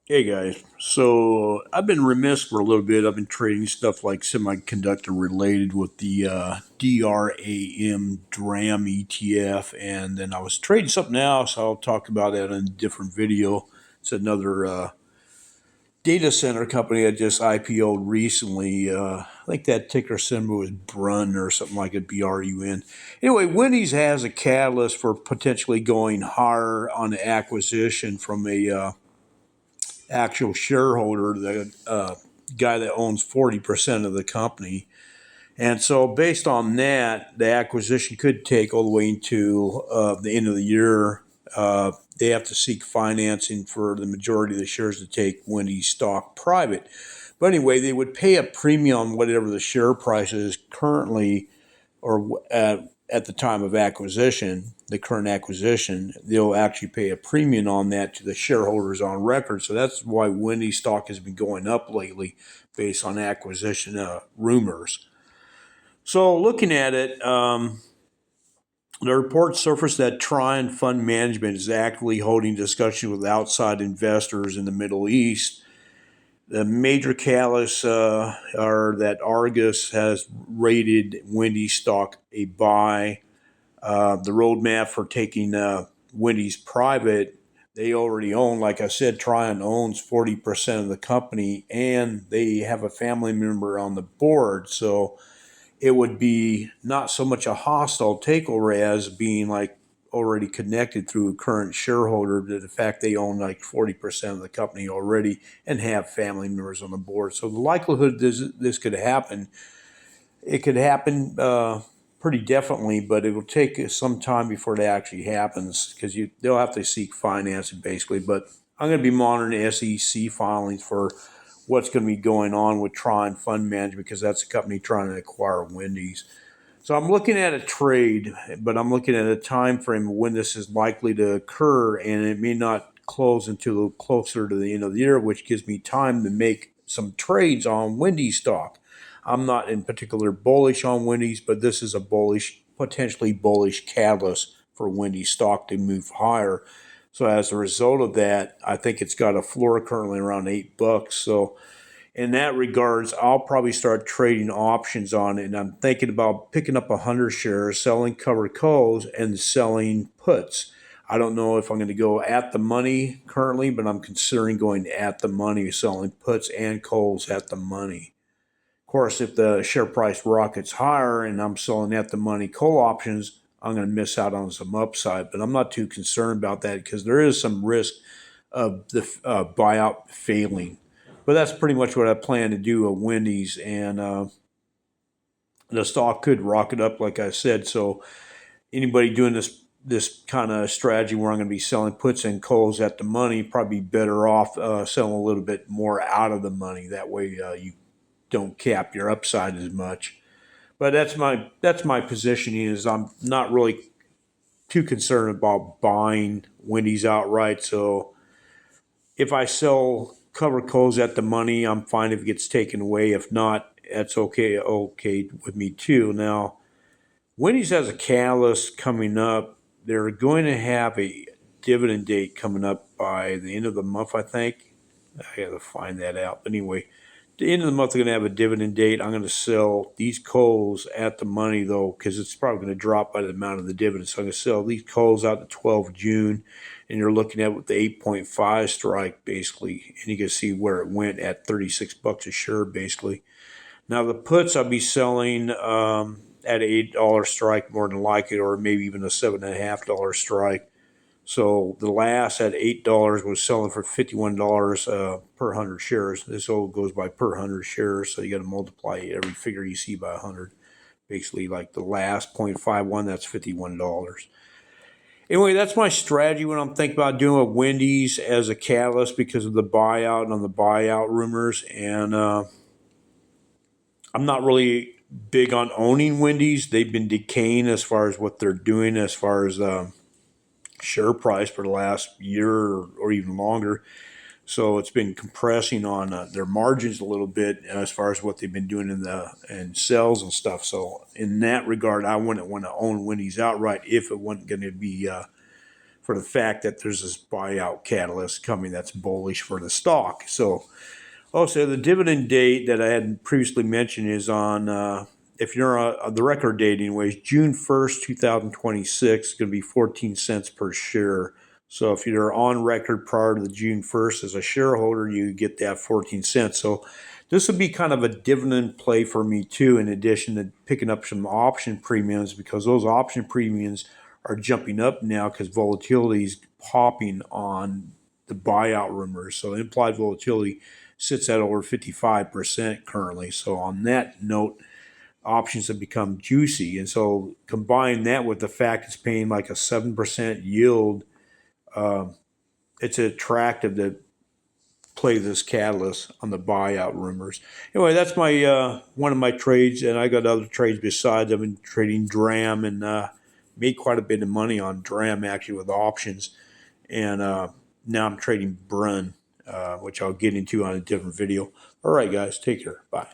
Hey guys, so I've been remiss for a little bit. I've been trading stuff like semiconductor related with the DRAM ETF, and then I was trading something else. I'll talk about that in a different video. It's another data center company that just IPO'd recently. I think that ticker symbol was Brun or something like it, BRUN. Anyway, Wendy's has a catalyst for potentially going higher on the acquisition from a actual shareholder, the guy that owns 40% of the company. And so, based on that, the acquisition could take all the way into the end of the year. They have to seek financing for the majority of the shares to take Wendy's stock private. But anyway, they would pay a premium on whatever the share price is currently or at the time of acquisition, the current acquisition, they'll actually pay a premium on that to the shareholders on record. So that's why Wendy's stock has been going up lately based on acquisition rumors. So looking at it, the report surfaced that Trine Fund Management is actively holding discussions with outside investors in the Middle East. The major catalysts are that Argus has rated Wendy's stock a buy. The roadmap for taking Wendy's private, they already own, like I said, Tryon owns 40% of the company and they have a family member on the board. So it would be not so much a hostile takeover as being like already connected through a current shareholder to the fact they own like 40% of the company already and have family members on the board. So the likelihood this could happen, it could happen pretty definitely, but it will take some time before it actually happens because they'll have to seek financing basically. But I'm going to be monitoring SEC filings for what's going to be going on with Tron Fund Management because that's a company trying to acquire Wendy's. So I'm looking at a trade, but I'm looking at a time frame of when this is likely to occur, and it may not close until closer to the end of the year, which gives me time to make some trades on Wendy's stock. I'm not in particular bullish on Wendy's, but this is a bullish, potentially bullish catalyst for Wendy's stock to move higher. So as a result of that, I think it's got a floor currently around $8. So in that regards, I'll probably start trading options on it. And I'm thinking about picking up 100 shares, selling covered calls, and selling puts. I don't know if I'm going to go at the money currently, but I'm considering going at the money, selling puts and calls at the money. Of course, if the share price rockets higher and I'm selling at the money call options, I'm going to miss out on some upside. But I'm not too concerned about that because there is some risk of the buyout failing. But that's pretty much what I plan to do at Wendy's, and the stock could rocket up, like I said. So anybody doing this kind of strategy where I'm going to be selling puts and calls at the money, probably better off selling a little bit more out of the money. That way, you don't cap your upside as much. But that's my positioning. Is I'm not really too concerned about buying Wendy's outright. So if I sell cover calls at the money, I'm fine if it gets taken away. If not, that's okay with me too. Now, Wendy's has a catalyst coming up. They're going to have a dividend date coming up by the end of the month, I think. I got to find that out. But anyway, the end of the month, they're going to have a dividend date. I'm going to sell these coals at the money, though, because it's probably going to drop by the amount of the dividend. So I'm going to sell these coals out to 12 June, and you're looking at with the 8.5 strike, basically. And you can see where it went at $36 a share, basically. Now, the puts I'll be selling at $8 strike, more than likely, or maybe even a $7.50 strike. So the last at $8 was selling for $51 per 100 shares. This all goes by per 100 shares, so you got to multiply every figure you see by 100. Basically, like the last 0.51, that's $51. Anyway, that's my strategy when I'm thinking about doing with Wendy's as a catalyst because of the buyout and on the buyout rumors. And I'm not really big on owning Wendy's. They've been decaying as far as what they're doing, as far as share price for the last year or even longer. So it's been compressing on their margins a little bit as far as what they've been doing in sales and stuff. So in that regard, I wouldn't want to own Wendy's outright if it wasn't going to be for the fact that there's this buyout catalyst coming that's bullish for the stock. So also the dividend date that I had previously mentioned is on, if you're on the record date anyways, June 1st, 2026, it's going to be 14 cents per share. So if you're on record prior to the June 1st as a shareholder, you get that 14 cents. So this would be kind of a dividend play for me too, in addition to picking up some option premiums, because those option premiums are jumping up now because volatility is popping on the buyout rumors. So implied volatility sits at over 55% currently. So on that note, options have become juicy. And so combine that with the fact it's paying like a 7% yield, it's attractive to play this catalyst on the buyout rumors. Anyway, that's my one of my trades, and I got other trades besides. I've been trading DRAM and made quite a bit of money on DRAM actually with options, and now I'm trading Brun, which I'll get into on a different video. All right, guys, take care. Bye.